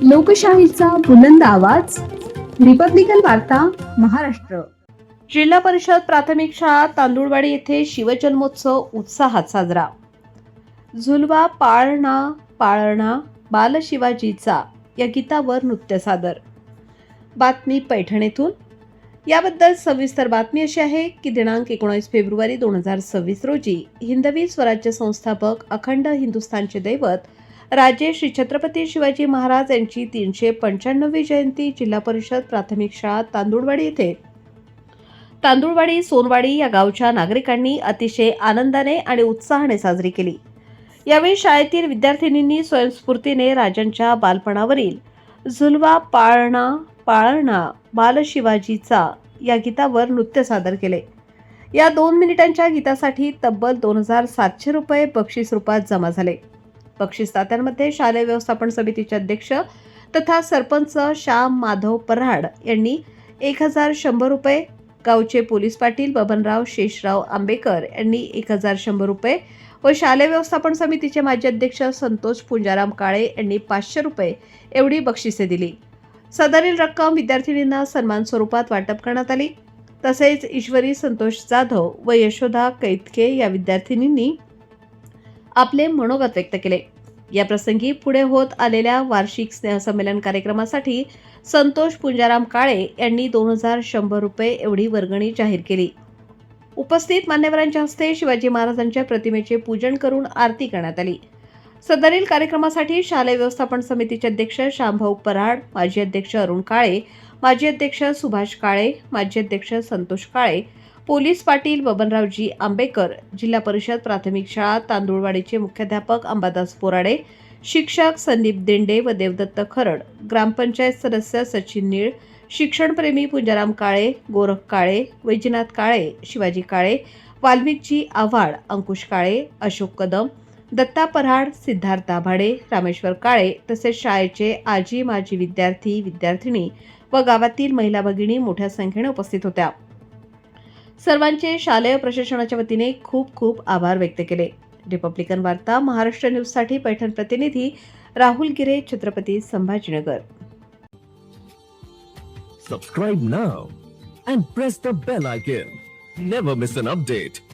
लोकशाहीचा बुलंद आवाज, रिपब्लिकन वार्ता, महाराष्ट्र. जिल्हा परिषद प्राथमिक शाळा तांदुळवाडी येथे शिवजन्मोत्सव उत्साहात साजरा. झुलवा पाळणा पाळणा बाल शिवाजीचा या गीतावर नृत्य सादर. बातमी पैठण येथून. याबद्दल सविस्तर बातमी अशी आहे की दिनांक 19 फेब्रुवारी 2026 रोजी हिंदवी स्वराज्य संस्थापक अखंड हिंदुस्थानचे दैवत राजे श्री छत्रपती शिवाजी महाराज यांची 395वी जयंती जिल्हा परिषद प्राथमिक शाळा तांदुळवाडी येथे तांदुळवाडी सोनवाडी या गावच्या नागरिकांनी अतिशय आनंदाने आणि उत्साहाने साजरी केली. यावेळी शाळेतील विद्यार्थिनींनी स्वयंस्फूर्तीने राजांच्या बालपणावरील झुलवा पाळणा पाळणा बाल शिवाजीचा या गीतावर नृत्य सादर केले. या 2 मिनिटांच्या गीतासाठी तब्बल 2700 रुपये बक्षीस रूपात जमा झाले. बक्षीसदात्यांमध्ये शालेय व्यवस्थापन समितीचे अध्यक्ष तथा सरपंच श्याम माधव पराड यांनी 1100 रुपये, गावचे पोलीस पाटील बबनराव शेषराव आंबेकर यांनी 1100 रुपये व शालेय व्यवस्थापन समितीचे माजी अध्यक्ष संतोष पुंजाराम काळे यांनी 500 रुपये एवढी बक्षिसे दिली. सदरील रक्कम विद्यार्थिनींना सन्मान स्वरूपात वाटप करण्यात आली. तसेच ईश्वरी संतोष जाधव व यशोदा कैतके या विद्यार्थिनींनी आपले मनोगत व्यक्त केले. या प्रसंगी पुढे होत आलेल्या वार्षिक स्नेहसंमेलन कार्यक्रमासाठी संतोष पुंजाराम काळे यांनी 2100 रुपये एवढी वर्गणी जाहीर केली. उपस्थित मान्यवरांच्या हस्ते शिवाजी महाराजांच्या प्रतिमेचे पूजन करून आरती करण्यात आली. सदरील कार्यक्रमासाठी शालेय व्यवस्थापन समितीचे अध्यक्ष श्यामभाऊ पराड, माजी अध्यक्ष अरुण काळे, माजी अध्यक्ष सुभाष काळे, माजी अध्यक्ष संतोष काळे, पोलीस पाटील बबनरावजी आंबेकर, जिल्हा परिषद प्राथमिक शाळा तांदुळवाडीचे मुख्याध्यापक अंबादास पोराडे, शिक्षक संदीप देंडे व देवदत्त खरड, ग्रामपंचायत सदस्य सचिन नीळ, शिक्षणप्रेमी पुंजाराम काळे, गोरख काळे, वैजनाथ काळे, शिवाजी काळे, वाल्मिकजी आव्हाड, अंकुश काळे, अशोक कदम, दत्ता पराड, सिद्धार्थ दाभाडे, रामेश्वर काळे तसेच शाळेचे आजी माजी विद्यार्थी विद्यार्थिनी व गावातील महिला भगिनी मोठ्या संख्येने उपस्थित होत्या. सर्वांचे शालेय प्रशासनाच्या वतीने खूप खूप आभार व्यक्त केले. रिपब्लिकन वार्ता महाराष्ट्र न्यूजसाठी पैठण प्रतिनिधी राहुल गिरे, Chhatrapati Sambhajinagar. Subscribe now and press the bell icon. Never miss an update.